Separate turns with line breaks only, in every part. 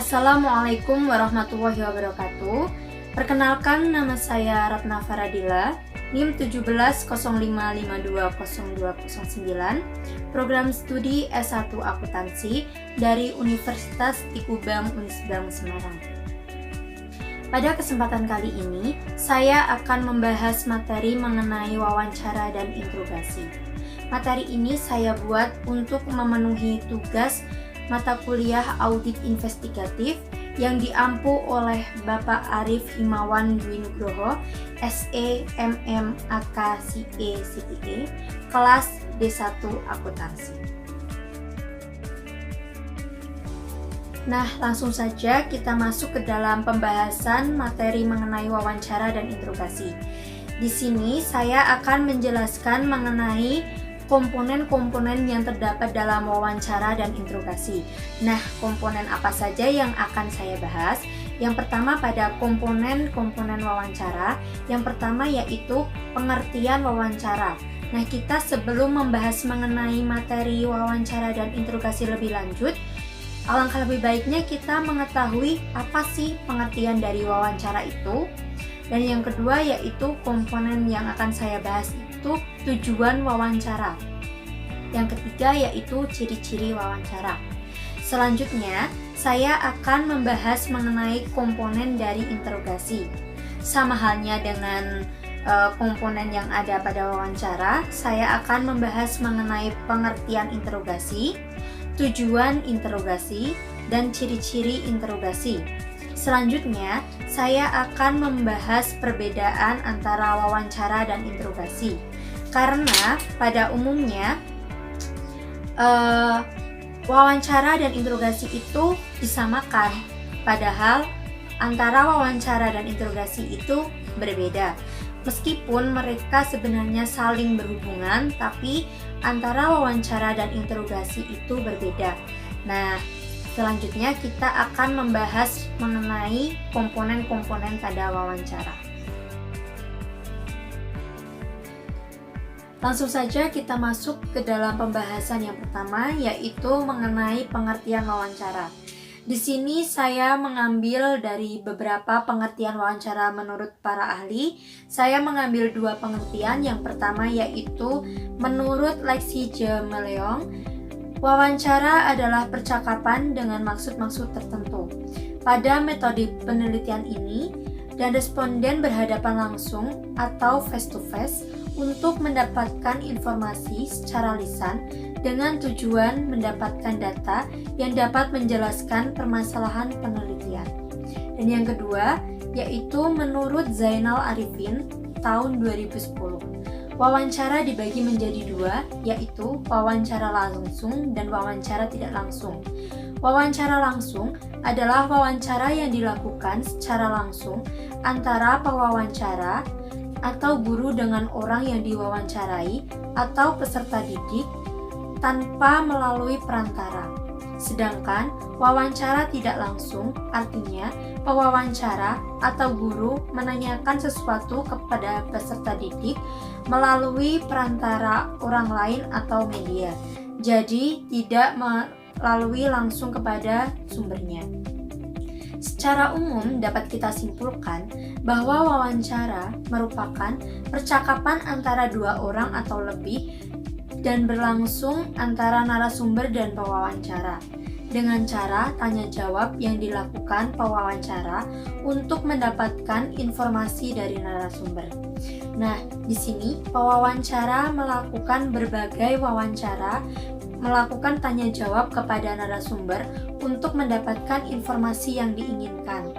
Assalamualaikum warahmatullahi wabarakatuh. Perkenalkan, nama saya Ratna Faradila, NIM 1705520209, program studi S1 Akuntansi dari Universitas Tikubang Unisbank Semarang. Pada kesempatan kali ini, saya akan membahas materi mengenai wawancara dan interogasi. Materi ini saya buat untuk memenuhi tugas mata kuliah audit investigatif yang diampu oleh Bapak Arif Himawan Dwi Nugroho, SE, MM, AK, CE, CPE, kelas D1 Akuntansi. Nah, langsung saja kita masuk ke dalam pembahasan materi mengenai wawancara dan interogasi. Di sini saya akan menjelaskan mengenai komponen-komponen yang terdapat dalam wawancara dan interogasi. Nah, komponen apa saja yang akan saya bahas? Yang pertama pada komponen-komponen wawancara. Yang pertama yaitu pengertian wawancara. Nah, kita sebelum membahas mengenai materi wawancara dan interogasi lebih lanjut, alangkah lebih baiknya kita mengetahui apa sih pengertian dari wawancara itu. Dan yang kedua yaitu komponen yang akan saya bahas itu tujuan wawancara. Yang ketiga yaitu ciri-ciri wawancara. Selanjutnya, saya akan membahas mengenai komponen dari interogasi. Sama halnya dengan komponen yang ada pada wawancara, saya akan membahas mengenai pengertian interogasi, tujuan interogasi, dan ciri-ciri interogasi. Selanjutnya, saya akan membahas perbedaan antara wawancara dan interogasi. Karena pada umumnya wawancara dan interogasi itu disamakan, padahal antara wawancara dan interogasi itu berbeda. Meskipun mereka sebenarnya saling berhubungan, tapi antara wawancara dan interogasi itu berbeda. Nah, selanjutnya kita akan membahas mengenai komponen-komponen pada wawancara. Langsung saja kita masuk ke dalam pembahasan yang pertama, yaitu mengenai pengertian wawancara. Di sini saya mengambil dari beberapa pengertian wawancara menurut para ahli. Saya mengambil dua pengertian. Yang pertama yaitu menurut Lexi Meleong, wawancara adalah percakapan dengan maksud-maksud tertentu. Pada metode penelitian ini, dan responden berhadapan langsung atau face-to-face untuk mendapatkan informasi secara lisan dengan tujuan mendapatkan data yang dapat menjelaskan permasalahan penelitian. Dan yang kedua, yaitu menurut Zainal Arifin tahun 2010. Wawancara dibagi menjadi dua, yaitu wawancara langsung dan wawancara tidak langsung. Wawancara langsung adalah wawancara yang dilakukan secara langsung antara pewawancara atau guru dengan orang yang diwawancarai atau peserta didik tanpa melalui perantara. Sedangkan wawancara tidak langsung artinya pewawancara atau guru menanyakan sesuatu kepada peserta didik melalui perantara orang lain atau media. Jadi tidak melalui langsung kepada sumbernya. Secara umum dapat kita simpulkan bahwa wawancara merupakan percakapan antara dua orang atau lebih dan berlangsung antara narasumber dan pewawancara dengan cara tanya jawab yang dilakukan pewawancara untuk mendapatkan informasi dari narasumber. Nah, di sini pewawancara melakukan berbagai wawancara, melakukan tanya jawab kepada narasumber untuk mendapatkan informasi yang diinginkan.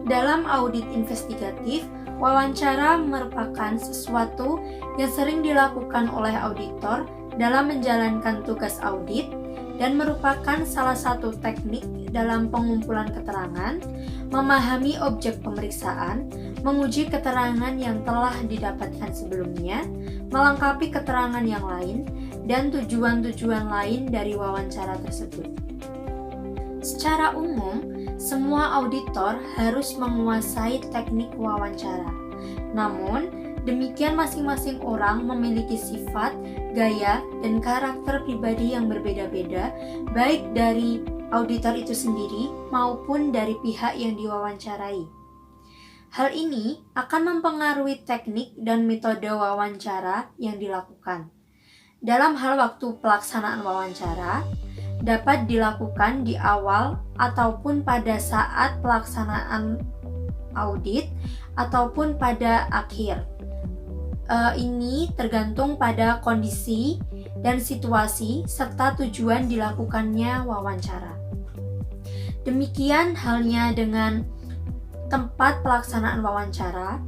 Dalam audit investigatif, wawancara merupakan sesuatu yang sering dilakukan oleh auditor dalam menjalankan tugas audit dan merupakan salah satu teknik dalam pengumpulan keterangan, memahami objek pemeriksaan, menguji keterangan yang telah didapatkan sebelumnya, melengkapi keterangan yang lain, dan tujuan-tujuan lain dari wawancara tersebut. Secara umum, semua auditor harus menguasai teknik wawancara. Namun, Demikian masing-masing orang memiliki sifat, gaya, dan karakter pribadi yang berbeda-beda, baik dari auditor itu sendiri maupun dari pihak yang diwawancarai. Hal ini akan mempengaruhi teknik dan metode wawancara yang dilakukan. Dalam hal waktu pelaksanaan wawancara, dapat dilakukan di awal ataupun pada saat pelaksanaan audit ataupun pada akhir. Ini tergantung pada kondisi dan situasi serta tujuan dilakukannya wawancara. Demikian halnya dengan tempat pelaksanaan wawancara.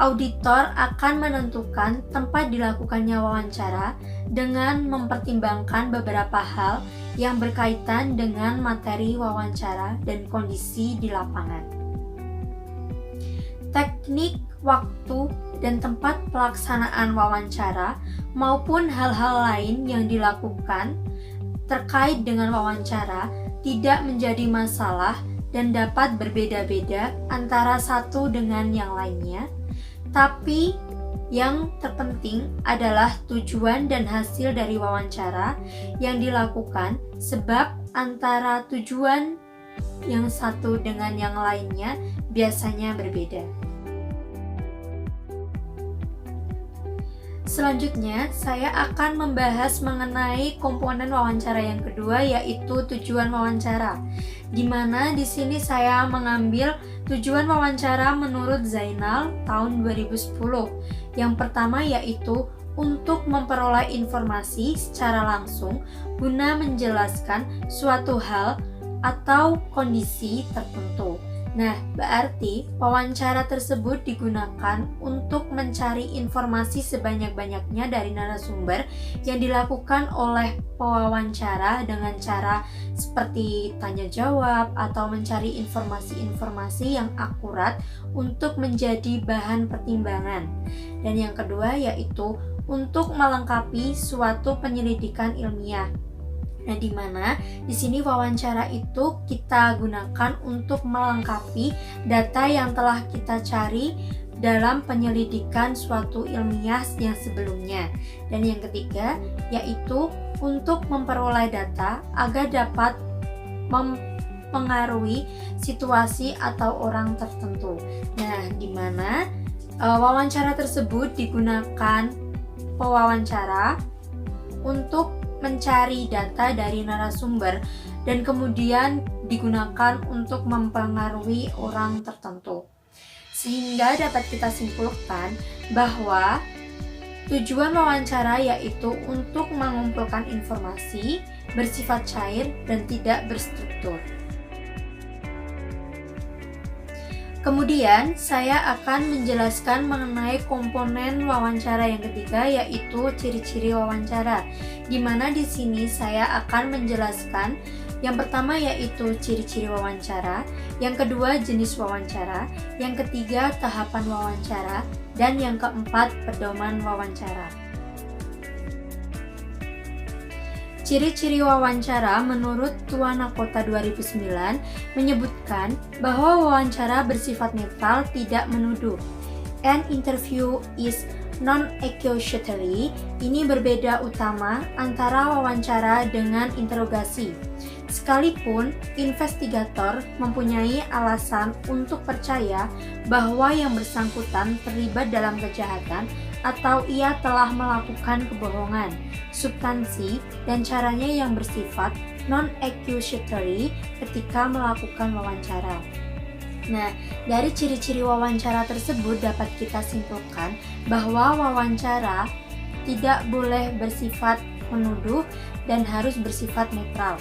Auditor akan menentukan tempat dilakukannya wawancara dengan mempertimbangkan beberapa hal yang berkaitan dengan materi wawancara dan kondisi di lapangan. Teknik, waktu, dan tempat pelaksanaan wawancara maupun hal-hal lain yang dilakukan terkait dengan wawancara tidak menjadi masalah dan dapat berbeda-beda antara satu dengan yang lainnya, tapi yang terpenting adalah tujuan dan hasil dari wawancara yang dilakukan, sebab antara tujuan yang satu dengan yang lainnya biasanya berbeda. Selanjutnya, saya akan membahas mengenai komponen wawancara yang kedua, yaitu tujuan wawancara. Di mana di sini saya mengambil tujuan wawancara menurut Zainal tahun 2010. Yang pertama yaitu untuk memperoleh informasi secara langsung guna menjelaskan suatu hal atau kondisi tertentu. Nah, berarti wawancara tersebut digunakan untuk mencari informasi sebanyak-banyaknya dari narasumber yang dilakukan oleh pewawancara dengan cara seperti tanya jawab atau mencari informasi-informasi yang akurat untuk menjadi bahan pertimbangan. Dan yang kedua yaitu untuk melengkapi suatu penyelidikan ilmiah. Nah, di mana di sini wawancara itu kita gunakan untuk melengkapi data yang telah kita cari dalam penyelidikan suatu ilmiah yang sebelumnya. Dan yang ketiga yaitu untuk memperoleh data agar dapat mempengaruhi situasi atau orang tertentu. Nah, di mana wawancara tersebut digunakan pewawancara untuk mencari data dari narasumber dan kemudian digunakan untuk mempengaruhi orang tertentu. Sehingga dapat kita simpulkan bahwa tujuan wawancara yaitu untuk mengumpulkan informasi bersifat cair dan tidak berstruktur. Kemudian, saya akan menjelaskan mengenai komponen wawancara yang ketiga, yaitu ciri-ciri wawancara. Di mana di sini saya akan menjelaskan yang pertama yaitu ciri-ciri wawancara, yang kedua jenis wawancara, yang ketiga tahapan wawancara, dan yang keempat pedoman wawancara. Ciri-ciri wawancara menurut Tuana Kota 2009 menyebutkan bahwa wawancara bersifat netral, tidak menuduh. An interview is non-accusatory. Ini berbeda utama antara wawancara dengan interogasi. Sekalipun investigator mempunyai alasan untuk percaya bahwa yang bersangkutan terlibat dalam kejahatan atau ia telah melakukan kebohongan, substansi dan caranya yang bersifat non-accusatory ketika melakukan wawancara. Nah, dari ciri-ciri wawancara tersebut dapat kita simpulkan bahwa wawancara tidak boleh bersifat menuduh dan harus bersifat netral.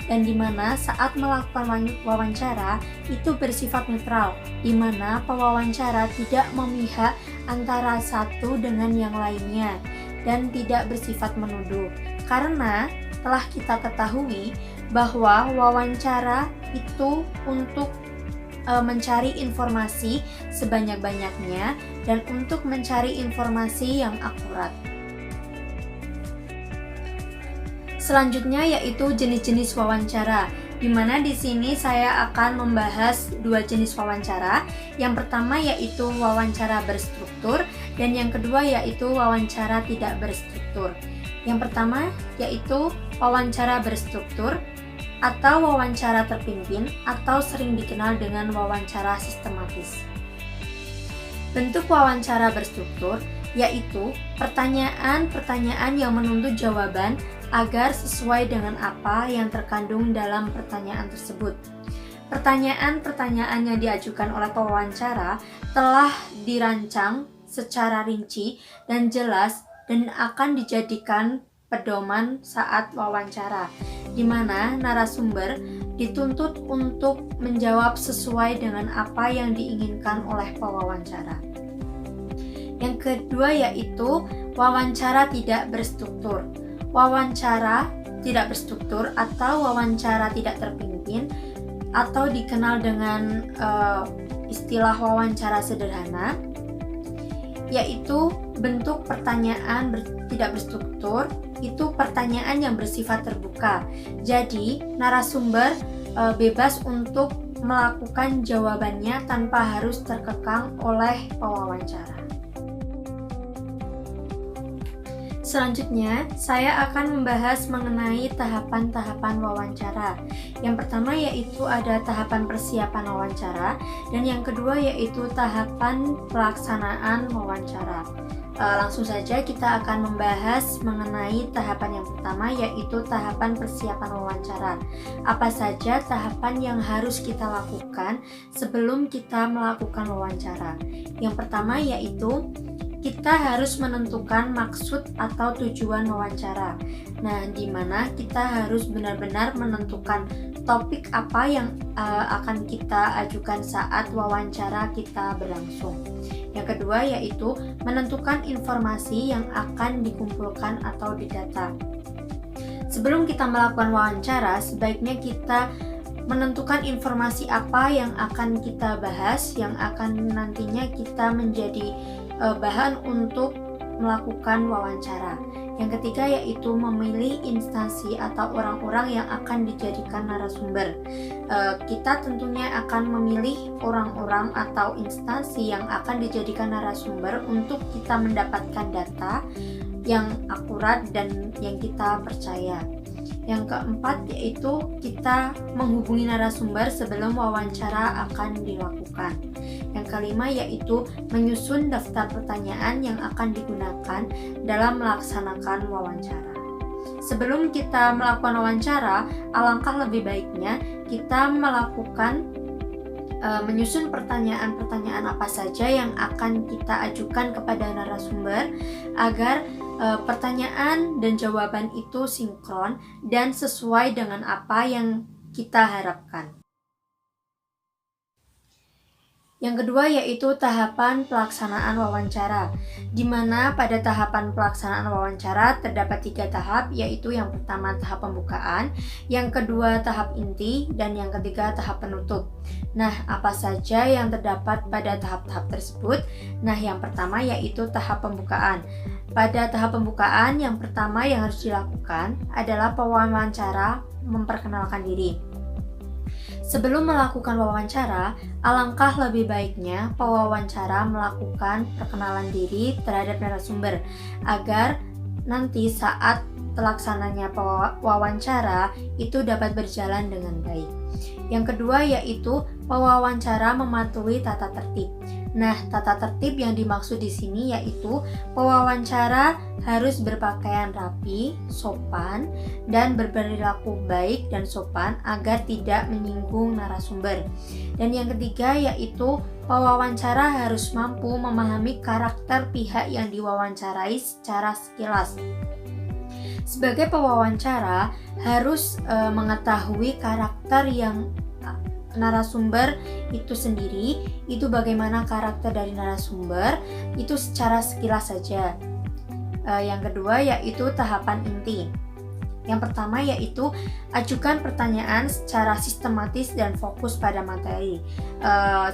Dan di mana saat melakukan wawancara itu bersifat netral, di mana pewawancara tidak memihak antara satu dengan yang lainnya dan tidak bersifat menuduh. Karena telah kita ketahui bahwa wawancara itu untuk mencari informasi sebanyak-banyaknya dan untuk mencari informasi yang akurat. Selanjutnya yaitu jenis-jenis wawancara, di mana di sini saya akan membahas dua jenis wawancara. Yang pertama yaitu wawancara berstruktur Dan yang kedua yaitu wawancara tidak berstruktur. Yang pertama yaitu wawancara berstruktur atau wawancara terpimpin atau sering dikenal dengan wawancara sistematis. Bentuk wawancara berstruktur yaitu pertanyaan-pertanyaan yang menuntut jawaban agar sesuai dengan apa yang terkandung dalam pertanyaan tersebut. Pertanyaan-pertanyaan yang diajukan oleh pewawancara telah dirancang secara rinci dan jelas dan akan dijadikan pedoman saat wawancara, di mana narasumber dituntut untuk menjawab sesuai dengan apa yang diinginkan oleh pewawancara. Yang kedua yaitu wawancara tidak berstruktur. Wawancara tidak berstruktur atau wawancara tidak terpimpin atau dikenal dengan istilah wawancara sederhana, yaitu bentuk pertanyaan tidak berstruktur, itu pertanyaan yang bersifat terbuka. Jadi, narasumber bebas untuk melakukan jawabannya tanpa harus terkekang oleh pewawancara. Selanjutnya, saya akan membahas mengenai tahapan-tahapan wawancara. Yang pertama yaitu ada tahapan persiapan wawancara, dan yang kedua yaitu tahapan pelaksanaan wawancara. Langsung saja kita akan membahas mengenai tahapan yang pertama yaitu tahapan persiapan wawancara. Apa saja tahapan yang harus kita lakukan sebelum kita melakukan wawancara? Yang pertama yaitu kita harus menentukan maksud atau tujuan wawancara. Nah, di mana kita harus benar-benar menentukan topik apa yang akan kita ajukan saat wawancara kita berlangsung. Yang kedua yaitu menentukan informasi yang akan dikumpulkan atau didata. Sebelum kita melakukan wawancara, sebaiknya kita menentukan informasi apa yang akan kita bahas, yang akan nantinya kita menjadi bahan untuk melakukan wawancara. Yang ketiga yaitu memilih instansi atau orang-orang yang akan dijadikan narasumber. Kita tentunya akan memilih orang-orang atau instansi yang akan dijadikan narasumber untuk kita mendapatkan data yang akurat dan yang kita percaya. Yang keempat yaitu kita menghubungi narasumber sebelum wawancara akan dilakukan. Yang kelima yaitu menyusun daftar pertanyaan yang akan digunakan dalam melaksanakan wawancara. Sebelum kita melakukan wawancara, alangkah lebih baiknya kita melakukan menyusun pertanyaan-pertanyaan apa saja yang akan kita ajukan kepada narasumber agar pertanyaan dan jawaban itu sinkron dan sesuai dengan apa yang kita harapkan. Yang kedua yaitu tahapan pelaksanaan wawancara, di mana pada tahapan pelaksanaan wawancara terdapat 3 tahap, yaitu yang pertama tahap pembukaan, yang kedua tahap inti, dan yang ketiga tahap penutup. Nah, apa saja yang terdapat pada tahap-tahap tersebut? Nah, yang pertama yaitu tahap pembukaan. Pada tahap pembukaan, yang pertama yang harus dilakukan adalah pewawancara memperkenalkan diri. Sebelum melakukan wawancara, alangkah lebih baiknya pewawancara melakukan perkenalan diri terhadap narasumber agar nanti saat terlaksananya wawancara itu dapat berjalan dengan baik. Yang kedua yaitu pewawancara mematuhi tata tertib. Nah, tata tertib yang dimaksud di sini yaitu pewawancara harus berpakaian rapi, sopan, dan berperilaku baik dan sopan agar tidak menyinggung narasumber. Dan yang ketiga yaitu pewawancara harus mampu memahami karakter pihak yang diwawancarai secara sekilas. Sebagai pewawancara harus mengetahui karakter yang narasumber itu sendiri, itu bagaimana karakter dari narasumber, itu secara sekilas saja. Yang kedua yaitu tahapan inti. Yang pertama yaitu ajukan pertanyaan secara sistematis dan fokus pada materi.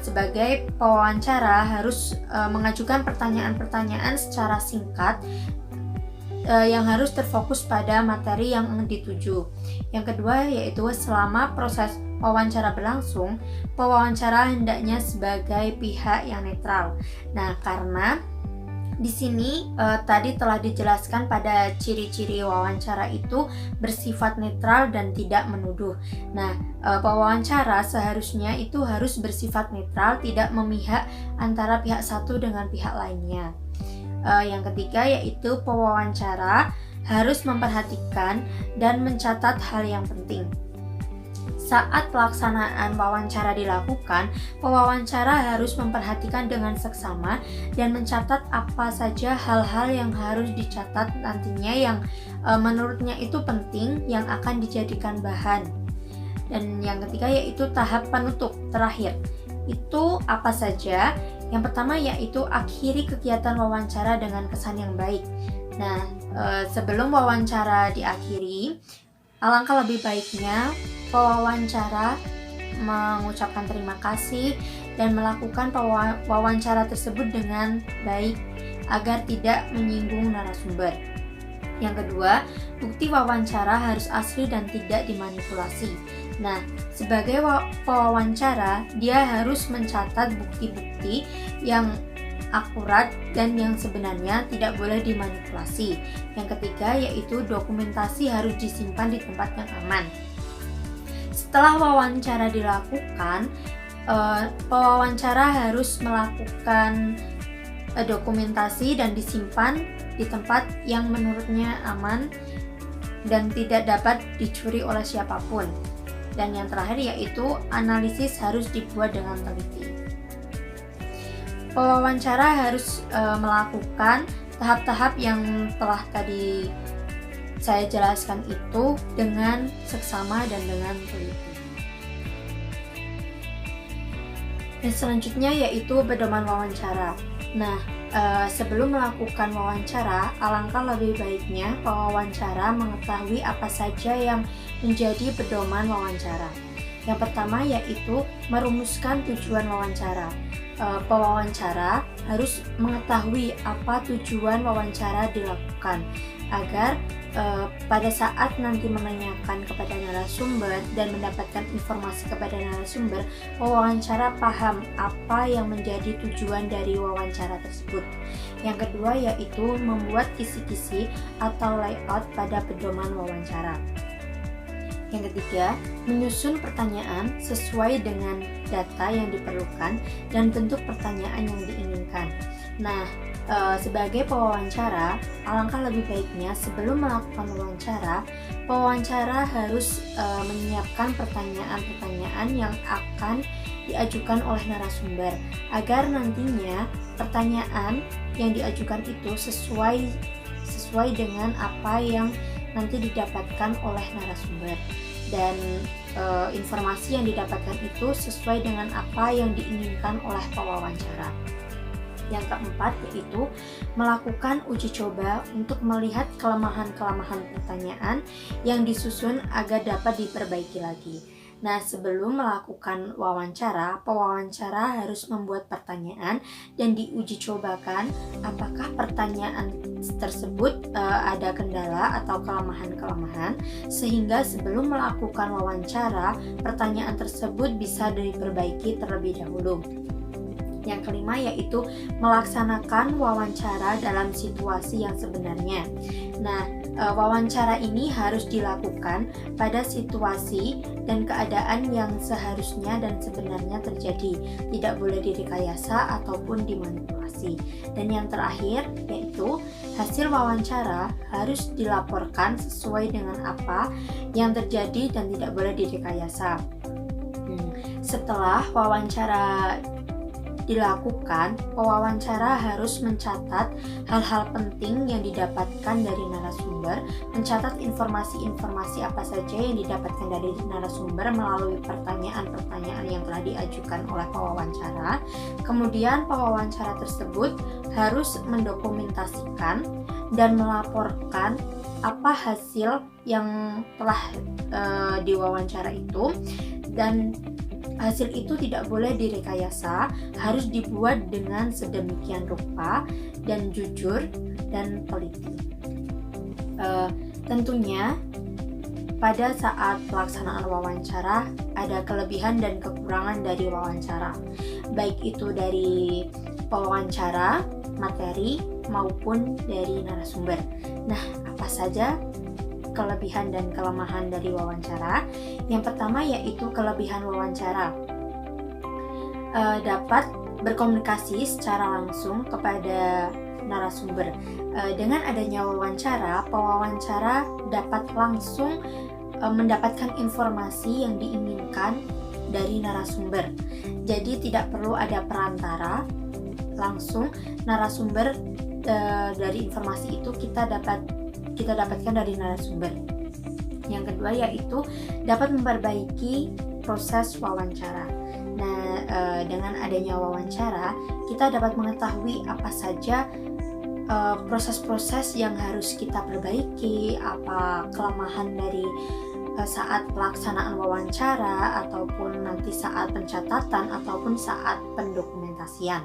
Sebagai pewawancara harus mengajukan pertanyaan-pertanyaan secara singkat yang harus terfokus pada materi yang dituju. Yang kedua yaitu selama proses wawancara berlangsung, pewawancara hendaknya sebagai pihak yang netral. Nah, karena Di sini tadi telah dijelaskan pada ciri-ciri wawancara itu bersifat netral dan tidak menuduh. Nah, pewawancara seharusnya itu harus bersifat netral, tidak memihak antara pihak satu dengan pihak lainnya. Yang ketiga yaitu pewawancara harus memperhatikan dan mencatat hal yang penting. Saat pelaksanaan wawancara dilakukan, pewawancara harus memperhatikan dengan seksama dan mencatat apa saja hal-hal yang harus dicatat nantinya yang menurutnya itu penting yang akan dijadikan bahan. Dan yang ketiga yaitu tahap penutup terakhir. Itu apa saja? Yang pertama yaitu akhiri kegiatan wawancara dengan kesan yang baik. Nah, sebelum wawancara diakhiri, alangkah lebih baiknya pewawancara mengucapkan terima kasih dan melakukan wawancara tersebut dengan baik agar tidak menyinggung narasumber. Yang kedua, bukti wawancara harus asli dan tidak dimanipulasi. Nah, sebagai pewawancara, dia harus mencatat bukti-bukti yang akurat dan yang sebenarnya tidak boleh dimanipulasi. Yang ketiga yaitu dokumentasi harus disimpan di tempat yang aman. Setelah wawancara dilakukan, pewawancara harus melakukan dokumentasi dan disimpan di tempat yang menurutnya aman dan tidak dapat dicuri oleh siapapun. Dan yang terakhir yaitu analisis harus dibuat dengan teliti. Pewawancara harus melakukan tahap-tahap yang telah tadi saya jelaskan itu dengan seksama dan dengan teliti. Dan selanjutnya yaitu pedoman wawancara. Nah, sebelum melakukan wawancara, alangkah lebih baiknya pewawancara mengetahui apa saja yang menjadi pedoman wawancara. Yang pertama yaitu merumuskan tujuan wawancara. Pewawancara harus mengetahui apa tujuan wawancara dilakukan agar pada saat nanti menanyakan kepada narasumber dan mendapatkan informasi kepada narasumber, pewawancara paham apa yang menjadi tujuan dari wawancara tersebut. Yang kedua yaitu membuat kisi-kisi atau layout pada pedoman wawancara. Yang ketiga, menyusun pertanyaan sesuai dengan data yang diperlukan dan bentuk pertanyaan yang diinginkan. Nah, sebagai pewawancara, alangkah lebih baiknya sebelum melakukan pewawancara harus menyiapkan pertanyaan-pertanyaan yang akan diajukan oleh narasumber agar nantinya pertanyaan yang diajukan itu sesuai dengan apa yang nanti didapatkan oleh narasumber dan informasi yang didapatkan itu sesuai dengan apa yang diinginkan oleh pewawancara. Yang keempat yaitu melakukan uji coba untuk melihat kelemahan-kelemahan pertanyaan yang disusun agar dapat diperbaiki lagi. Nah, sebelum melakukan wawancara, pewawancara harus membuat pertanyaan dan diuji cobakan apakah pertanyaan tersebut ada kendala atau kelemahan-kelemahan sehingga sebelum melakukan wawancara, pertanyaan tersebut bisa diperbaiki terlebih dahulu. Yang kelima yaitu melaksanakan wawancara dalam situasi yang sebenarnya. Nah, wawancara ini harus dilakukan pada situasi dan keadaan yang seharusnya dan sebenarnya terjadi. Tidak boleh direkayasa ataupun dimanipulasi. Dan yang terakhir yaitu hasil wawancara harus dilaporkan sesuai dengan apa yang terjadi dan tidak boleh direkayasa. Setelah wawancara dilakukan, pewawancara harus mencatat hal-hal penting yang didapatkan dari narasumber, mencatat informasi-informasi apa saja yang didapatkan dari narasumber melalui pertanyaan-pertanyaan yang telah diajukan oleh pewawancara. Kemudian pewawancara tersebut harus mendokumentasikan dan melaporkan apa hasil yang telah diwawancara itu, dan hasil itu tidak boleh direkayasa, harus dibuat dengan sedemikian rupa dan jujur dan teliti. Tentunya pada saat pelaksanaan wawancara ada kelebihan dan kekurangan dari wawancara, baik itu dari pewawancara, materi, maupun dari narasumber. Nah, apa saja kelebihan dan kelemahan dari wawancara? Yang pertama yaitu kelebihan wawancara. Dapat berkomunikasi secara langsung kepada narasumber. Dengan adanya wawancara, pewawancara dapat langsung mendapatkan informasi yang diinginkan dari narasumber. Jadi tidak perlu ada perantara, langsung narasumber dari informasi itu kita dapatkan dari narasumber. Yang kedua yaitu dapat memperbaiki proses wawancara. Nah, dengan adanya wawancara, kita dapat mengetahui apa saja proses-proses yang harus kita perbaiki, apa kelemahan dari saat pelaksanaan wawancara, ataupun nanti saat pencatatan, ataupun saat pendokumentasian.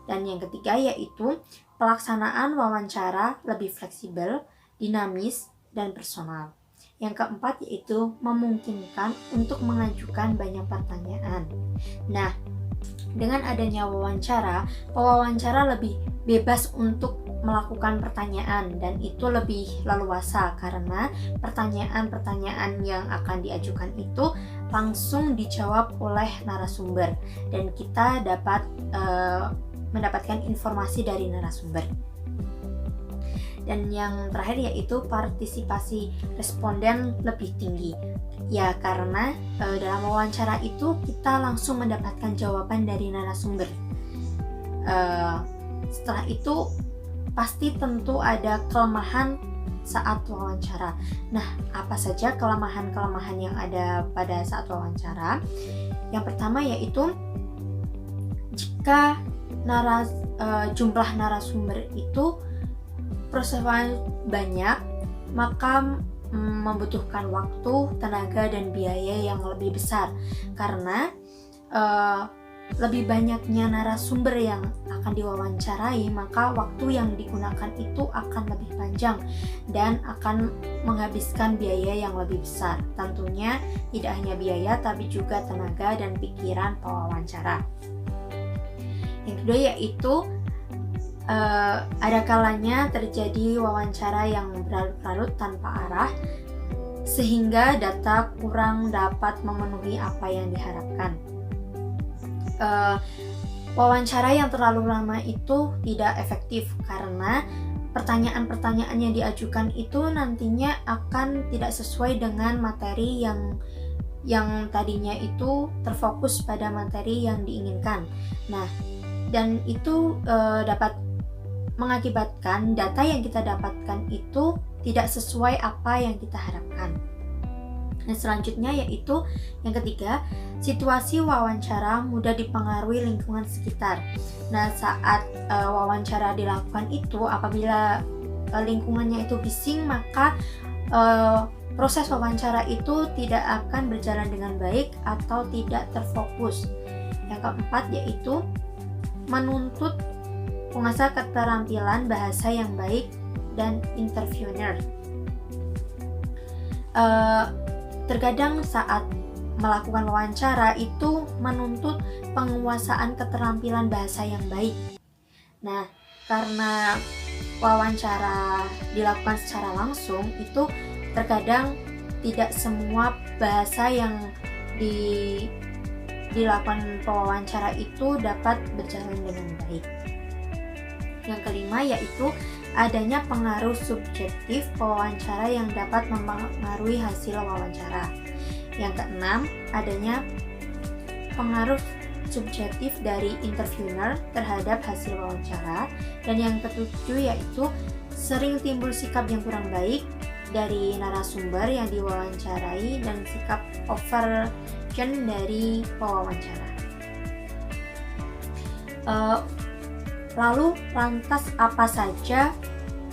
Dan yang ketiga yaitu pelaksanaan wawancara lebih fleksibel, dinamis, dan personal. Yang keempat yaitu memungkinkan untuk mengajukan banyak pertanyaan. Nah, dengan adanya wawancara, pewawancara lebih bebas untuk melakukan pertanyaan dan itu lebih leluasa karena pertanyaan-pertanyaan yang akan diajukan itu langsung dijawab oleh narasumber dan kita dapat mendapatkan informasi dari narasumber. Dan yang terakhir yaitu partisipasi responden lebih tinggi. Ya karena dalam wawancara itu kita langsung mendapatkan jawaban dari narasumber. Setelah itu pasti tentu ada kelemahan saat wawancara. Nah, apa saja kelemahan-kelemahan yang ada pada saat wawancara? Yang pertama yaitu jika jumlah narasumber itu prosesnya banyak, maka membutuhkan waktu, tenaga, dan biaya yang lebih besar karena lebih banyaknya narasumber yang akan diwawancarai, maka waktu yang digunakan itu akan lebih panjang dan akan menghabiskan biaya yang lebih besar. Tentunya tidak hanya biaya tapi juga tenaga dan pikiran pewawancara. Yang kedua yaitu ada kalanya terjadi wawancara yang berlarut-larut tanpa arah sehingga data kurang dapat memenuhi apa yang diharapkan. Wawancara yang terlalu lama itu tidak efektif karena pertanyaan-pertanyaan yang diajukan itu nantinya akan tidak sesuai dengan materi yang tadinya itu terfokus pada materi yang diinginkan. Nah, dan itu dapat mengakibatkan data yang kita dapatkan itu tidak sesuai apa yang kita harapkan. Nah, selanjutnya yaitu yang ketiga, situasi wawancara mudah dipengaruhi lingkungan sekitar. Nah, saat wawancara dilakukan itu, apabila lingkungannya itu bising, maka proses wawancara itu tidak akan berjalan dengan baik atau tidak terfokus. Yang keempat yaitu menuntut mengasah keterampilan bahasa yang baik dan interviewer. Terkadang saat melakukan wawancara itu menuntut penguasaan keterampilan bahasa yang baik. Nah, karena wawancara dilakukan secara langsung, itu terkadang tidak semua bahasa yang dilakukan pewawancara itu dapat berjalan dengan baik. Yang kelima yaitu adanya pengaruh subjektif pewawancara yang dapat mempengaruhi hasil wawancara. Yang keenam, adanya pengaruh subjektif dari interviewer terhadap hasil wawancara. Dan yang ketujuh yaitu sering timbul sikap yang kurang baik dari narasumber yang diwawancarai dan sikap overreaction dari pewawancara. Lalu lantas apa saja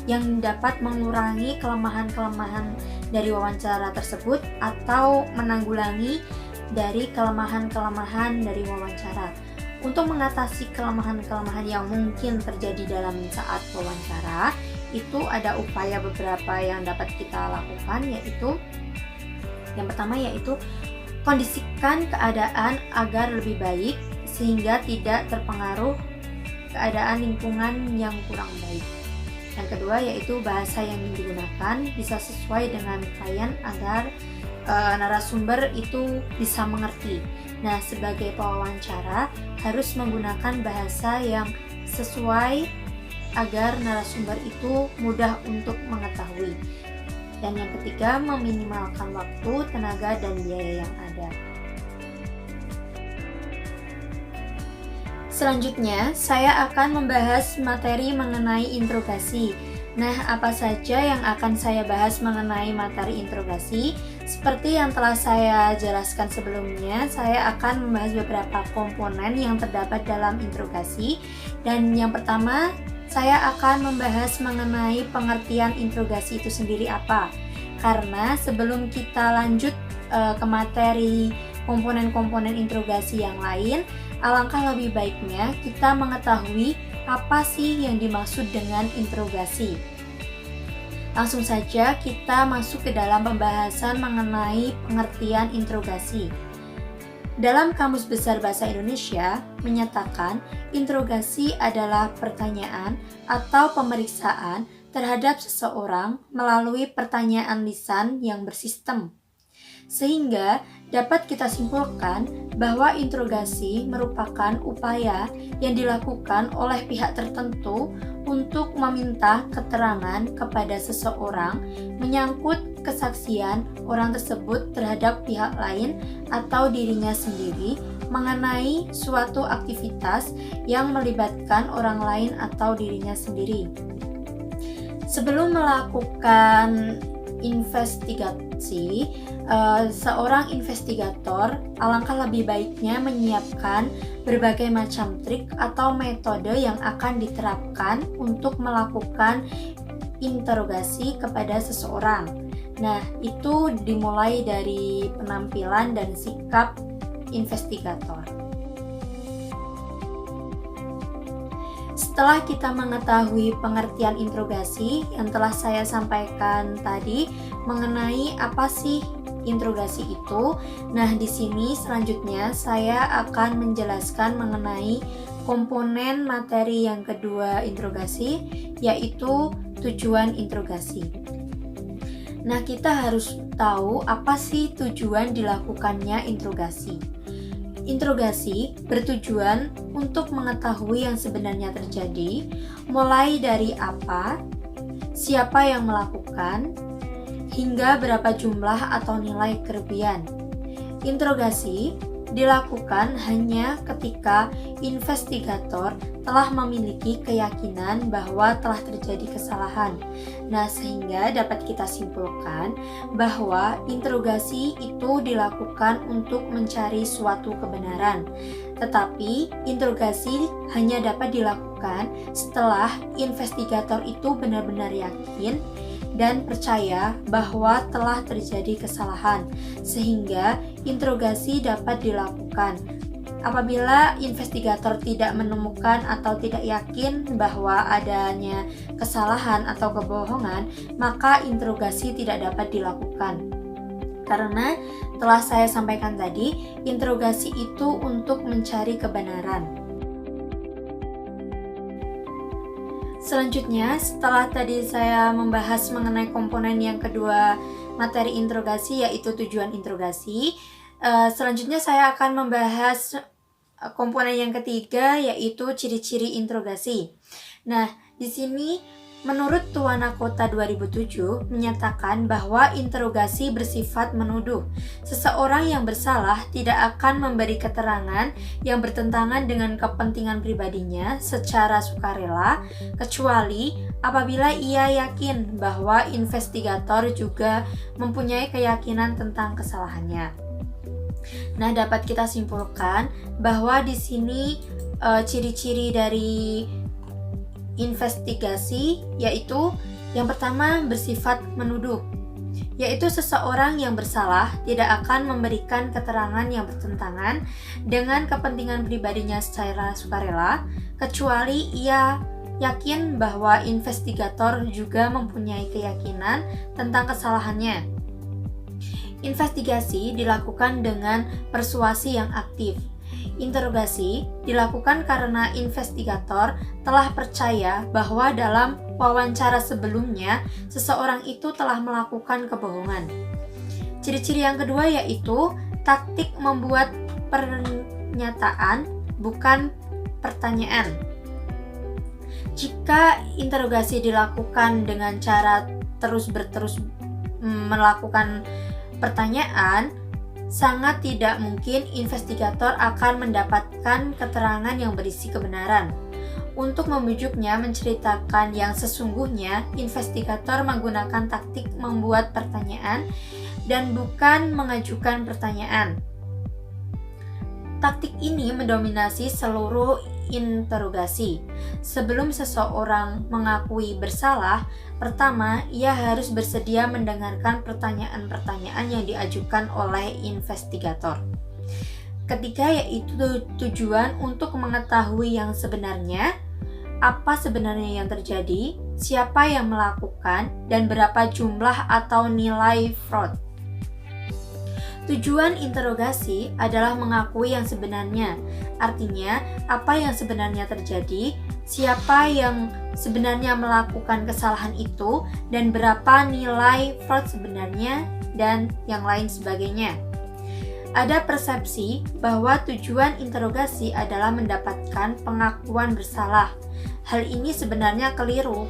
yang dapat mengurangi kelemahan-kelemahan dari wawancara tersebut atau menanggulangi dari kelemahan-kelemahan dari wawancara? Untuk mengatasi kelemahan-kelemahan yang mungkin terjadi dalam saat wawancara, itu ada upaya beberapa yang dapat kita lakukan, yaitu yang pertama yaitu kondisikan keadaan agar lebih baik sehingga tidak terpengaruh keadaan lingkungan yang kurang baik. Yang kedua yaitu bahasa yang digunakan bisa sesuai dengan klien agar narasumber itu bisa mengerti. Nah, sebagai pewawancara harus menggunakan bahasa yang sesuai agar narasumber itu mudah untuk mengetahui. Dan yang ketiga, meminimalkan waktu, tenaga, dan biaya yang ada. Selanjutnya, saya akan membahas materi mengenai interogasi. Nah, apa saja yang akan saya bahas mengenai materi interogasi? Seperti yang telah saya jelaskan sebelumnya, saya akan membahas beberapa komponen yang terdapat dalam interogasi. Dan yang pertama, saya akan membahas mengenai pengertian interogasi itu sendiri apa. Karena sebelum kita lanjut ke materi komponen-komponen interogasi yang lain, alangkah lebih baiknya kita mengetahui apa sih yang dimaksud dengan interogasi. Langsung saja kita masuk ke dalam pembahasan mengenai pengertian interogasi. Dalam Kamus Besar Bahasa Indonesia menyatakan interogasi adalah pertanyaan atau pemeriksaan terhadap seseorang melalui pertanyaan lisan yang bersistem. Sehingga dapat kita simpulkan bahwa interogasi merupakan upaya yang dilakukan oleh pihak tertentu untuk meminta keterangan kepada seseorang menyangkut kesaksian orang tersebut terhadap pihak lain atau dirinya sendiri mengenai suatu aktivitas yang melibatkan orang lain atau dirinya sendiri. Sebelum melakukan investigasi, seorang investigator alangkah lebih baiknya menyiapkan berbagai macam trik atau metode yang akan diterapkan untuk melakukan interogasi kepada seseorang. Nah, itu dimulai dari penampilan dan sikap investigator. Setelah kita mengetahui pengertian interogasi yang telah saya sampaikan tadi mengenai apa sih interogasi itu, nah di sini selanjutnya saya akan menjelaskan mengenai komponen materi yang kedua interogasi, yaitu tujuan interogasi. Nah, kita harus tahu apa sih tujuan dilakukannya interogasi. Interogasi bertujuan untuk mengetahui yang sebenarnya terjadi, mulai dari apa, siapa yang melakukan, hingga berapa jumlah atau nilai kerugian. Interogasi dilakukan hanya ketika investigator telah memiliki keyakinan bahwa telah terjadi kesalahan. Nah, sehingga dapat kita simpulkan bahwa interogasi itu dilakukan untuk mencari suatu kebenaran. Tetapi interogasi hanya dapat dilakukan setelah investigator itu benar-benar yakin dan percaya bahwa telah terjadi kesalahan, sehingga interogasi dapat dilakukan. Apabila investigator tidak menemukan atau tidak yakin bahwa adanya kesalahan atau kebohongan, maka interogasi tidak dapat dilakukan. Karena telah saya sampaikan tadi, interogasi itu untuk mencari kebenaran. Selanjutnya, setelah tadi saya membahas mengenai komponen yang kedua materi interogasi, yaitu tujuan interogasi, selanjutnya saya akan membahas komponen yang ketiga, yaitu ciri-ciri interogasi. Nah, di sini menurut Tuana Kota 2007 menyatakan bahwa interogasi bersifat menuduh. Seseorang yang bersalah tidak akan memberi keterangan yang bertentangan dengan kepentingan pribadinya secara sukarela, kecuali apabila ia yakin bahwa investigator juga mempunyai keyakinan tentang kesalahannya. Nah, dapat kita simpulkan bahwa di sini ciri-ciri dari investigasi yaitu yang pertama bersifat menuduh, yaitu seseorang yang bersalah tidak akan memberikan keterangan yang bertentangan dengan kepentingan pribadinya secara sukarela, kecuali ia yakin bahwa investigator juga mempunyai keyakinan tentang kesalahannya. Investigasi dilakukan dengan persuasi yang aktif. Interogasi dilakukan karena investigator telah percaya bahwa dalam wawancara sebelumnya seseorang itu telah melakukan kebohongan. Ciri-ciri yang kedua yaitu taktik membuat pernyataan bukan pertanyaan. Jika interogasi dilakukan dengan cara terus melakukan pertanyaan, sangat tidak mungkin investigator akan mendapatkan keterangan yang berisi kebenaran. Untuk membujuknya menceritakan yang sesungguhnya, investigator menggunakan taktik membuat pertanyaan dan bukan mengajukan pertanyaan. Taktik ini mendominasi seluruh interogasi. Sebelum seseorang mengakui bersalah, pertama ia harus bersedia mendengarkan pertanyaan-pertanyaan yang diajukan oleh investigator. Ketiga yaitu tujuan untuk mengetahui yang sebenarnya, apa sebenarnya yang terjadi, siapa yang melakukan, dan berapa jumlah atau nilai fraud. Tujuan interogasi adalah mengakui yang sebenarnya, artinya apa yang sebenarnya terjadi, siapa yang sebenarnya melakukan kesalahan itu, dan berapa nilai fraud sebenarnya, dan yang lain sebagainya. Ada persepsi bahwa tujuan interogasi adalah mendapatkan pengakuan bersalah. Hal ini sebenarnya keliru.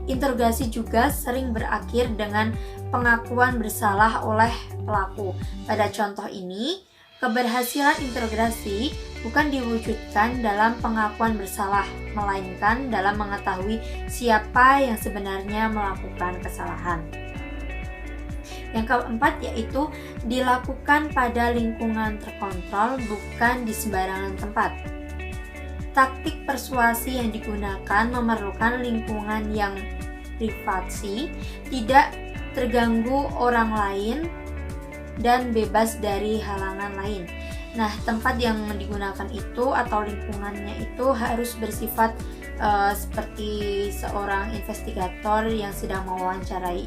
Interogasi juga sering berakhir dengan pengakuan bersalah oleh pelaku. Pada contoh ini, keberhasilan interogasi bukan diwujudkan dalam pengakuan bersalah, melainkan dalam mengetahui siapa yang sebenarnya melakukan kesalahan. Yang keempat yaitu dilakukan pada lingkungan terkontrol, bukan di sembarangan tempat. Taktik persuasi yang digunakan memerlukan lingkungan yang privasi, tidak terganggu orang lain, dan bebas dari halangan lain. Nah, tempat yang digunakan itu atau lingkungannya itu harus bersifat seperti seorang investigator yang sedang mewawancarai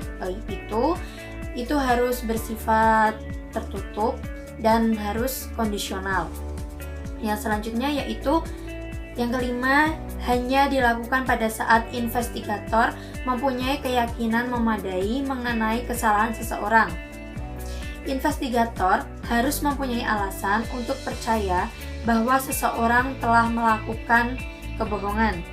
itu harus bersifat tertutup dan harus kondisional. Yang selanjutnya yaitu yang kelima, hanya dilakukan pada saat investigator mempunyai keyakinan memadai mengenai kesalahan seseorang. Investigator harus mempunyai alasan untuk percaya bahwa seseorang telah melakukan kebohongan.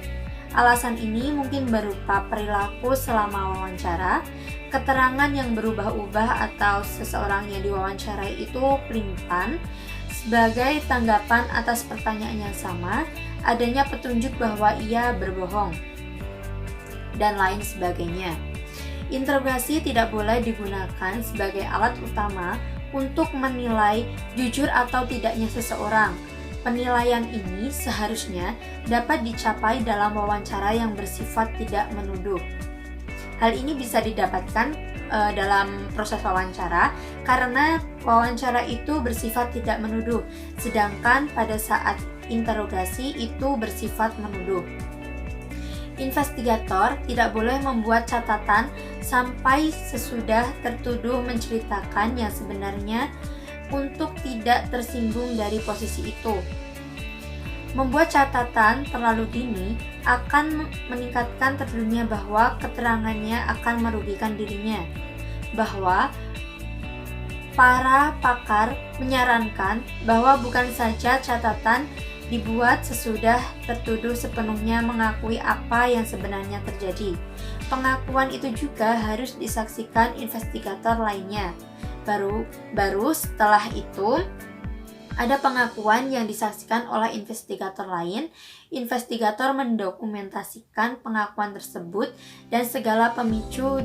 Alasan ini mungkin berupa perilaku selama wawancara, keterangan yang berubah-ubah atau seseorang yang diwawancarai itu pelin-pelan, sebagai tanggapan atas pertanyaan yang sama, adanya petunjuk bahwa ia berbohong, dan lain sebagainya. Interogasi tidak boleh digunakan sebagai alat utama untuk menilai jujur atau tidaknya seseorang. Penilaian ini seharusnya dapat dicapai dalam wawancara yang bersifat tidak menuduh. Hal ini bisa didapatkan dalam proses wawancara karena wawancara itu bersifat tidak menuduh, sedangkan pada saat interogasi itu bersifat menuduh. Investigator tidak boleh membuat catatan sampai sesudah tertuduh menceritakan yang sebenarnya untuk tidak tersinggung dari posisi itu. Membuat catatan terlalu dini akan meningkatkan terduga bahwa keterangannya akan merugikan dirinya. Bahwa para pakar menyarankan bahwa bukan saja catatan dibuat sesudah tertuduh sepenuhnya mengakui apa yang sebenarnya terjadi. Pengakuan itu juga harus disaksikan investigator lainnya. Baru setelah itu ada pengakuan yang disaksikan oleh investigator lain. Investigator mendokumentasikan pengakuan tersebut dan segala pemicu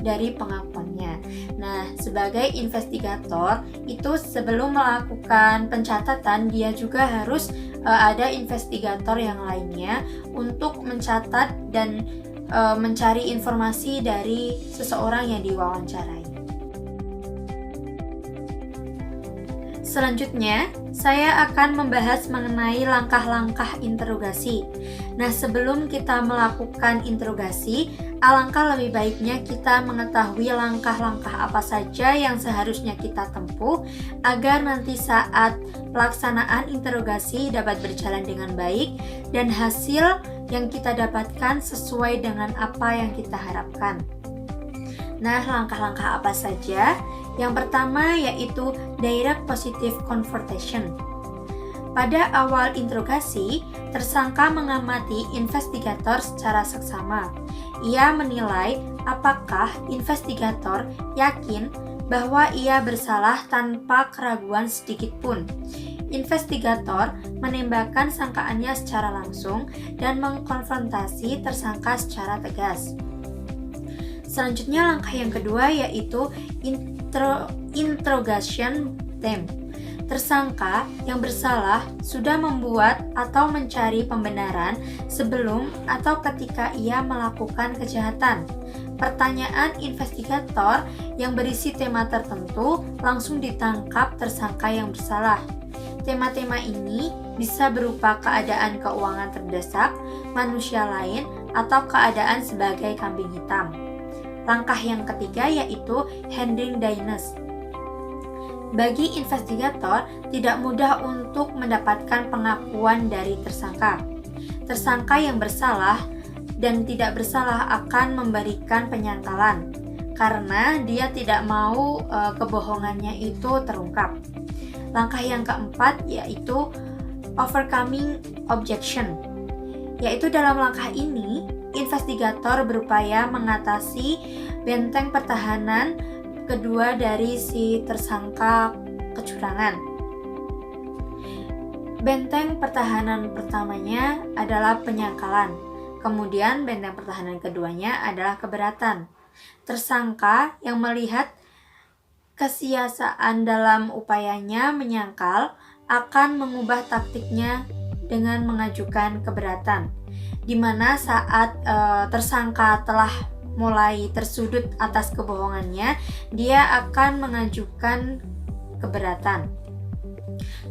dari pengakuannya. Nah, sebagai investigator itu sebelum melakukan pencatatan dia juga harus ada investigator yang lainnya untuk mencatat dan mencari informasi dari seseorang yang diwawancarai. Selanjutnya, saya akan membahas mengenai langkah-langkah interogasi. Nah, sebelum kita melakukan interogasi, alangkah lebih baiknya kita mengetahui langkah-langkah apa saja yang seharusnya kita tempuh agar nanti saat pelaksanaan interogasi dapat berjalan dengan baik dan hasil yang kita dapatkan sesuai dengan apa yang kita harapkan. Nah, langkah-langkah apa saja? Yang pertama yaitu direct positive confrontation. Pada awal interogasi, tersangka mengamati investigator secara seksama. Ia menilai apakah investigator yakin bahwa ia bersalah tanpa keraguan sedikit pun. Investigator menembakkan sangkaannya secara langsung dan mengkonfrontasi tersangka secara tegas. Selanjutnya langkah yang kedua yaitu interrogation time. Tersangka yang bersalah sudah membuat atau mencari pembenaran sebelum atau ketika ia melakukan kejahatan. Pertanyaan investigator yang berisi tema tertentu langsung ditangkap tersangka yang bersalah. Tema-tema ini bisa berupa keadaan keuangan terdesak, manusia lain, atau keadaan sebagai kambing hitam. Langkah yang ketiga yaitu handling dynasty. Bagi investigator, tidak mudah untuk mendapatkan pengakuan dari tersangka. Tersangka yang bersalah dan tidak bersalah akan memberikan penyangkalan karena dia tidak mau kebohongannya itu terungkap. Langkah yang keempat yaitu overcoming objection. Yaitu dalam langkah ini, investigator berupaya mengatasi benteng pertahanan kedua dari si tersangka kecurangan. Benteng pertahanan pertamanya adalah penyangkalan, kemudian benteng pertahanan keduanya adalah keberatan. Tersangka yang melihat kesia-siaan dalam upayanya menyangkal akan mengubah taktiknya dengan mengajukan keberatan, di mana saat tersangka telah mulai tersudut atas kebohongannya, dia akan mengajukan keberatan.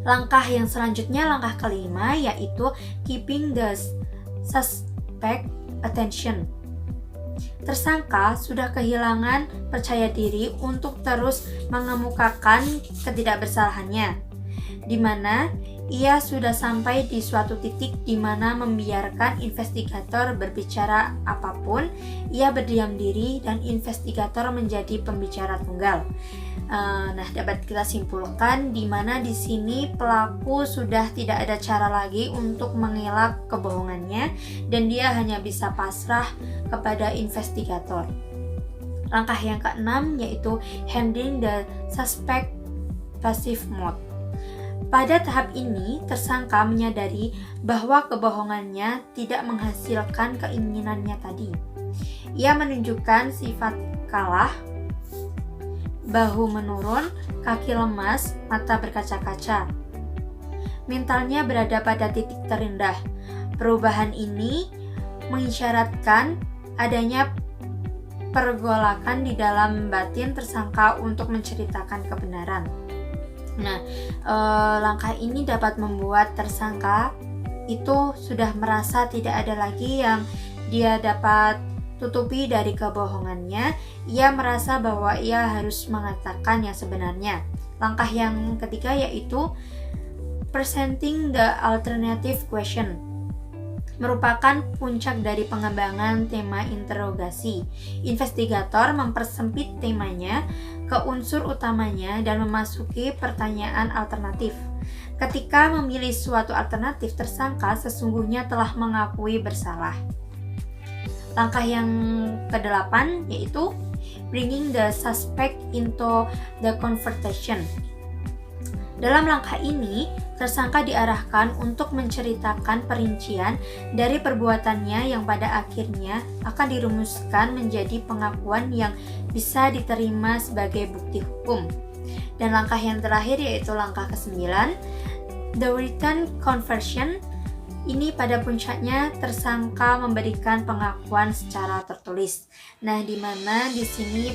Langkah yang selanjutnya, langkah kelima, yaitu keeping the suspect attention. Tersangka sudah kehilangan percaya diri untuk terus mengemukakan ketidakbersalahannya, di mana ia sudah sampai di suatu titik di mana membiarkan investigator berbicara apapun, ia berdiam diri dan investigator menjadi pembicara tunggal. Nah, dapat kita simpulkan di mana di sini pelaku sudah tidak ada cara lagi untuk mengelak kebohongannya dan dia hanya bisa pasrah kepada investigator. Langkah yang keenam yaitu handling the suspect passive mode. Pada tahap ini, tersangka menyadari bahwa kebohongannya tidak menghasilkan keinginannya tadi. Ia menunjukkan sifat kalah, bahu menurun, kaki lemas, mata berkaca-kaca. Mentalnya berada pada titik terendah. Perubahan ini mengisyaratkan adanya pergolakan di dalam batin tersangka untuk menceritakan kebenaran. Nah, langkah ini dapat membuat tersangka itu sudah merasa tidak ada lagi yang dia dapat tutupi dari kebohongannya. Ia merasa bahwa ia harus mengatakan yang sebenarnya. Langkah yang ketiga yaitu presenting the alternative question. Merupakan puncak dari pengembangan tema interogasi. Investigator mempersempit temanya ke unsur utamanya dan memasuki pertanyaan alternatif. Ketika memilih suatu alternatif, tersangka sesungguhnya telah mengakui bersalah. Langkah yang kedelapan yaitu bringing the suspect into the confrontation. Dalam langkah ini, tersangka diarahkan untuk menceritakan perincian dari perbuatannya yang pada akhirnya akan dirumuskan menjadi pengakuan yang bisa diterima sebagai bukti hukum. Dan langkah yang terakhir yaitu langkah ke-9, the written confession. Ini pada puncaknya tersangka memberikan pengakuan secara tertulis. Nah, di mana di sini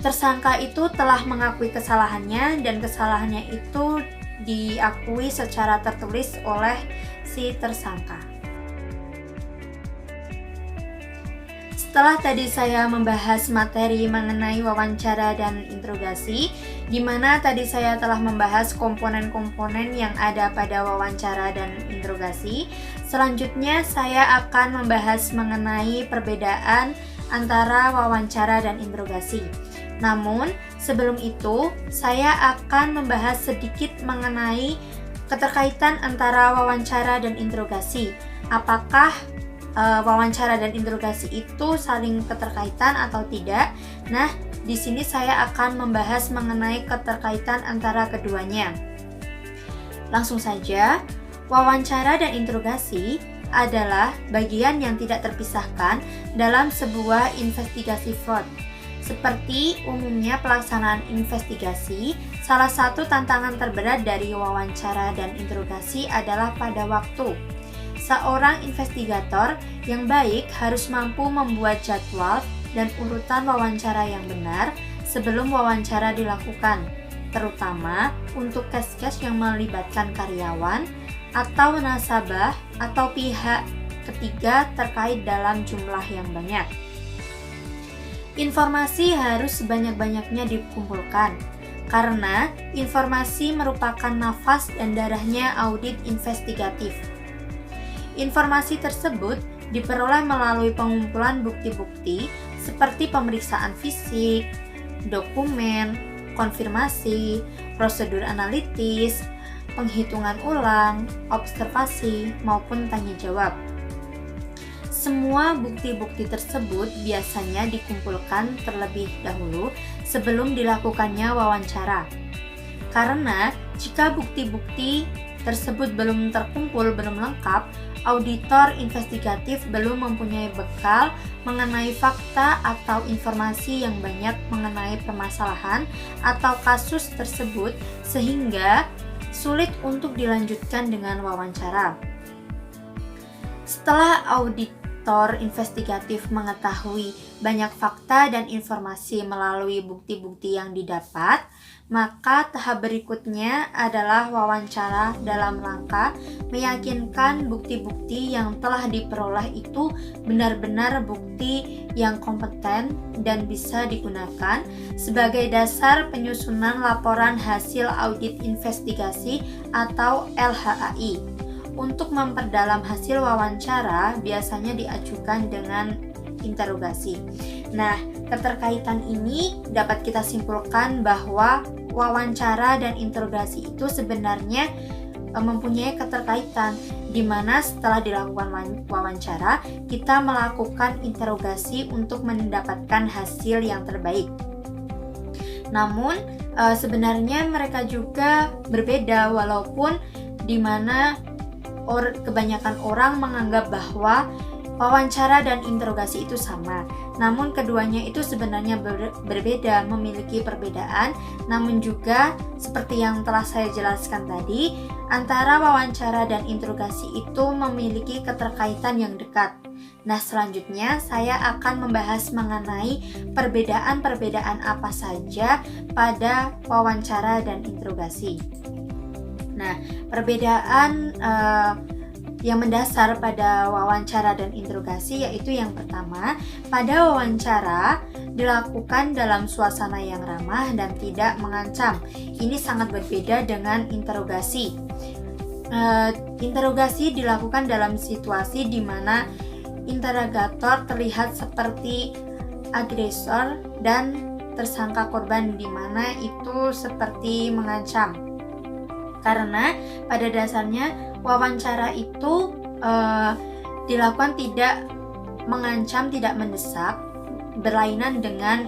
tersangka itu telah mengakui kesalahannya dan kesalahannya itu diakui secara tertulis oleh si tersangka. Setelah tadi saya membahas materi mengenai wawancara dan interogasi, di mana tadi saya telah membahas komponen-komponen yang ada pada wawancara dan interogasi, selanjutnya saya akan membahas mengenai perbedaan antara wawancara dan interogasi. Namun, sebelum itu, saya akan membahas sedikit mengenai keterkaitan antara wawancara dan interogasi. Apakah wawancara dan interogasi itu saling keterkaitan atau tidak? Nah, di sini saya akan membahas mengenai keterkaitan antara keduanya. Langsung saja, wawancara dan interogasi adalah bagian yang tidak terpisahkan dalam sebuah investigasi fraud. Seperti umumnya pelaksanaan investigasi, salah satu tantangan terberat dari wawancara dan interogasi adalah pada waktu. Seorang investigator yang baik harus mampu membuat jadwal dan urutan wawancara yang benar sebelum wawancara dilakukan, terutama untuk kes-kes yang melibatkan karyawan atau nasabah atau pihak ketiga terkait dalam jumlah yang banyak. Informasi harus sebanyak-banyaknya dikumpulkan, karena informasi merupakan nafas dan darahnya audit investigatif. Informasi tersebut diperoleh melalui pengumpulan bukti-bukti seperti pemeriksaan fisik, dokumen, konfirmasi, prosedur analitis, penghitungan ulang, observasi, maupun tanya jawab. Semua bukti-bukti tersebut biasanya dikumpulkan terlebih dahulu sebelum dilakukannya wawancara. Karena jika bukti-bukti tersebut belum terkumpul, belum lengkap, auditor investigatif belum mempunyai bekal mengenai fakta atau informasi yang banyak mengenai permasalahan atau kasus tersebut sehingga sulit untuk dilanjutkan dengan wawancara. Setelah auditor investigatif mengetahui banyak fakta dan informasi melalui bukti-bukti yang didapat, maka tahap berikutnya adalah wawancara dalam rangka meyakinkan bukti-bukti yang telah diperoleh itu benar-benar bukti yang kompeten dan bisa digunakan sebagai dasar penyusunan laporan hasil audit investigasi atau LHAI. Untuk memperdalam hasil wawancara biasanya diajukan dengan interogasi. Nah, keterkaitan ini dapat kita simpulkan bahwa wawancara dan interogasi itu sebenarnya mempunyai keterkaitan, di mana setelah dilakukan wawancara, kita melakukan interogasi untuk mendapatkan hasil yang terbaik. Namun, sebenarnya mereka juga berbeda, walaupun di mana kebanyakan orang menganggap bahwa wawancara dan interogasi itu sama. Namun keduanya itu sebenarnya berbeda, memiliki perbedaan. Namun juga seperti yang telah saya jelaskan tadi, antara wawancara dan interogasi itu memiliki keterkaitan yang dekat. Nah, selanjutnya saya akan membahas mengenai perbedaan-perbedaan apa saja pada wawancara dan interogasi. Nah, perbedaan yang mendasar pada wawancara dan interogasi yaitu yang pertama, pada wawancara dilakukan dalam suasana yang ramah dan tidak mengancam. Ini sangat berbeda dengan interogasi. Interogasi dilakukan dalam situasi di mana interrogator terlihat seperti agresor dan tersangka korban, di mana itu seperti mengancam. Karena pada dasarnya wawancara itu dilakukan tidak mengancam, tidak mendesak, berlainan dengan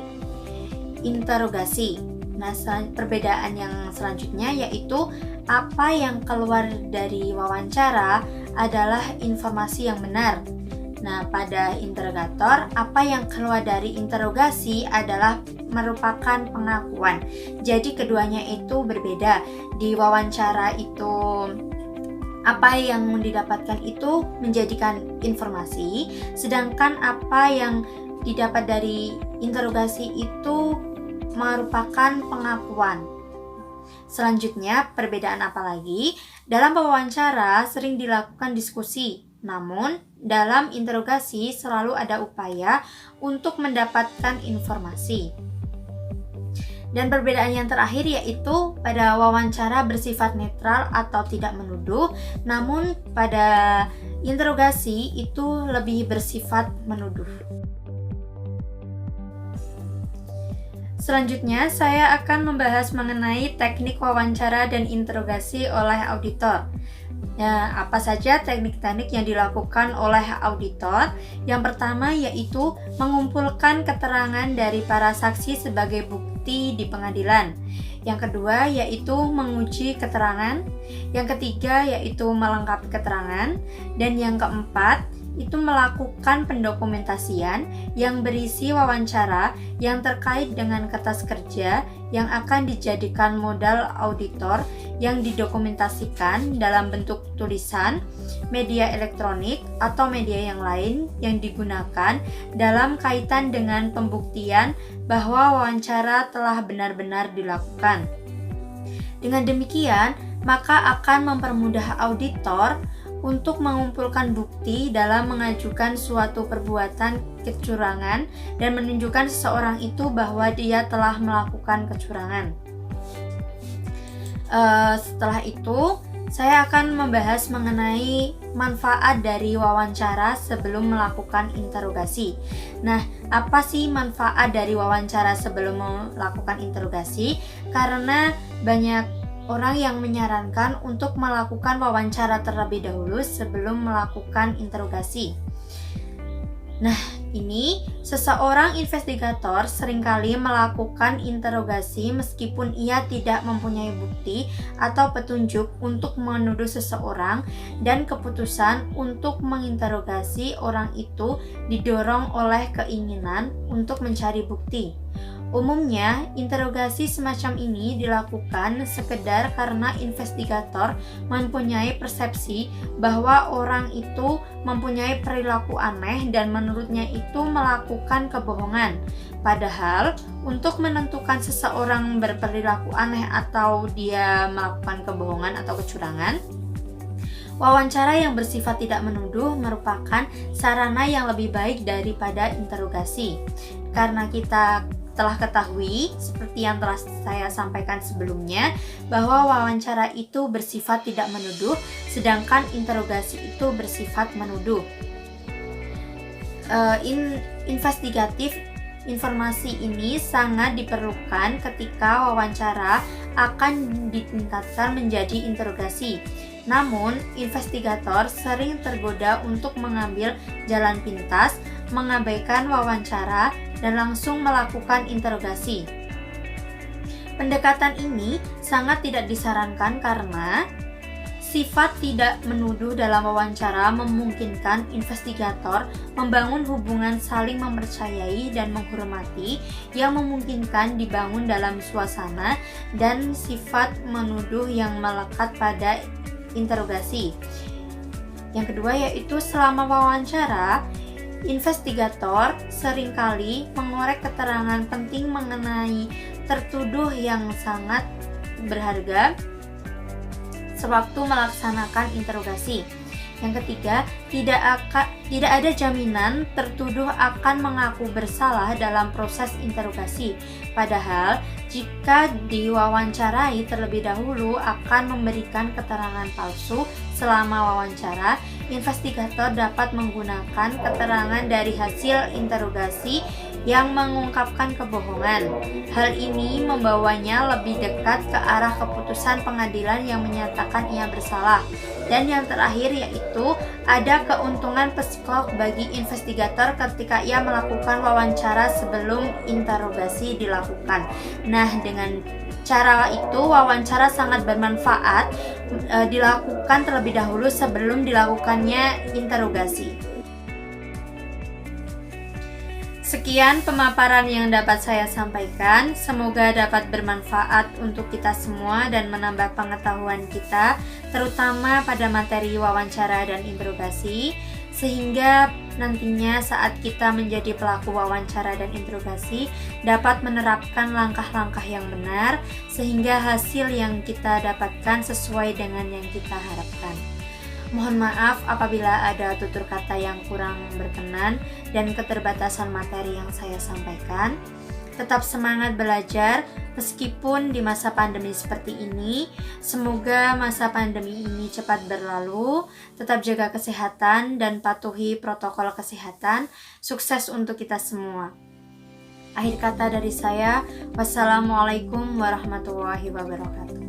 interogasi. Nah, perbedaan yang selanjutnya yaitu apa yang keluar dari wawancara adalah informasi yang benar. Nah, pada interrogator, apa yang keluar dari interogasi adalah merupakan pengakuan. Jadi keduanya itu berbeda. Di wawancara itu apa yang didapatkan itu menjadikan informasi, sedangkan apa yang didapat dari interogasi itu merupakan pengakuan. Selanjutnya, perbedaan apa lagi? Dalam wawancara sering dilakukan diskusi, namun dalam interogasi selalu ada upaya untuk mendapatkan informasi. Dan perbedaan yang terakhir yaitu pada wawancara bersifat netral atau tidak menuduh, namun pada interogasi itu lebih bersifat menuduh. Selanjutnya, saya akan membahas mengenai teknik wawancara dan interogasi oleh auditor. Nah, apa saja teknik-teknik yang dilakukan oleh auditor? Yang pertama yaitu mengumpulkan keterangan dari para saksi sebagai bukti di pengadilan. Yang kedua yaitu menguji keterangan. Yang ketiga yaitu melengkapi keterangan. Dan yang keempat itu melakukan pendokumentasian yang berisi wawancara yang terkait dengan kertas kerja yang akan dijadikan modal auditor yang didokumentasikan dalam bentuk tulisan, media elektronik, atau media yang lain yang digunakan dalam kaitan dengan pembuktian bahwa wawancara telah benar-benar dilakukan. Dengan demikian, maka akan mempermudah auditor untuk mengumpulkan bukti dalam mengajukan suatu perbuatan kecurangan dan menunjukkan seseorang itu bahwa dia telah melakukan kecurangan. Setelah itu, saya akan membahas mengenai manfaat dari wawancara sebelum melakukan interogasi. Nah, apa sih manfaat dari wawancara sebelum melakukan interogasi? Karena banyak orang yang menyarankan untuk melakukan wawancara terlebih dahulu sebelum melakukan interogasi. Nah, ini seseorang investigator seringkali melakukan interogasi meskipun ia tidak mempunyai bukti atau petunjuk untuk menuduh seseorang, dan keputusan untuk menginterogasi orang itu didorong oleh keinginan untuk mencari bukti. Umumnya, interogasi semacam ini dilakukan sekedar karena investigator mempunyai persepsi bahwa orang itu mempunyai perilaku aneh dan menurutnya itu melakukan kebohongan. Padahal, untuk menentukan seseorang berperilaku aneh atau dia melakukan kebohongan atau kecurangan, wawancara yang bersifat tidak menuduh merupakan sarana yang lebih baik daripada interogasi. Karena kita telah ketahui, seperti yang telah saya sampaikan sebelumnya, bahwa wawancara itu bersifat tidak menuduh, sedangkan interogasi itu bersifat menuduh. Investigatif informasi ini sangat diperlukan ketika wawancara akan ditingkatkan menjadi interogasi. Namun, investigator sering tergoda untuk mengambil jalan pintas, mengabaikan wawancara, dan langsung melakukan interogasi. Pendekatan ini sangat tidak disarankan karena sifat tidak menuduh dalam wawancara memungkinkan investigator membangun hubungan saling mempercayai dan menghormati yang memungkinkan dibangun dalam suasana dan sifat menuduh yang melekat pada interogasi. Yang kedua yaitu selama wawancara, investigator seringkali mengorek keterangan penting mengenai tertuduh yang sangat berharga sewaktu melaksanakan interogasi. Yang ketiga, tidak ada jaminan tertuduh akan mengaku bersalah dalam proses interogasi. Padahal, jika diwawancarai terlebih dahulu akan memberikan keterangan palsu selama wawancara, investigator dapat menggunakan keterangan dari hasil interogasi yang mengungkapkan kebohongan. Hal ini membawanya lebih dekat ke arah keputusan pengadilan yang menyatakan ia bersalah. Dan yang terakhir yaitu ada keuntungan psikolog bagi investigator ketika ia melakukan wawancara sebelum interogasi dilakukan. Nah, dengan cara itu wawancara sangat bermanfaat dilakukan terlebih dahulu sebelum dilakukannya interogasi. Sekian pemaparan yang dapat saya sampaikan. Semoga dapat bermanfaat untuk kita semua dan menambah pengetahuan kita, terutama pada materi wawancara dan interogasi, sehingga nantinya saat kita menjadi pelaku wawancara dan interogasi dapat menerapkan langkah-langkah yang benar sehingga hasil yang kita dapatkan sesuai dengan yang kita harapkan. Mohon maaf apabila ada tutur kata yang kurang berkenan dan keterbatasan materi yang saya sampaikan. Tetap semangat belajar meskipun di masa pandemi seperti ini. Semoga masa pandemi ini cepat berlalu. Tetap jaga kesehatan dan patuhi protokol kesehatan. Sukses untuk kita semua. Akhir kata dari saya, wassalamualaikum warahmatullahi wabarakatuh.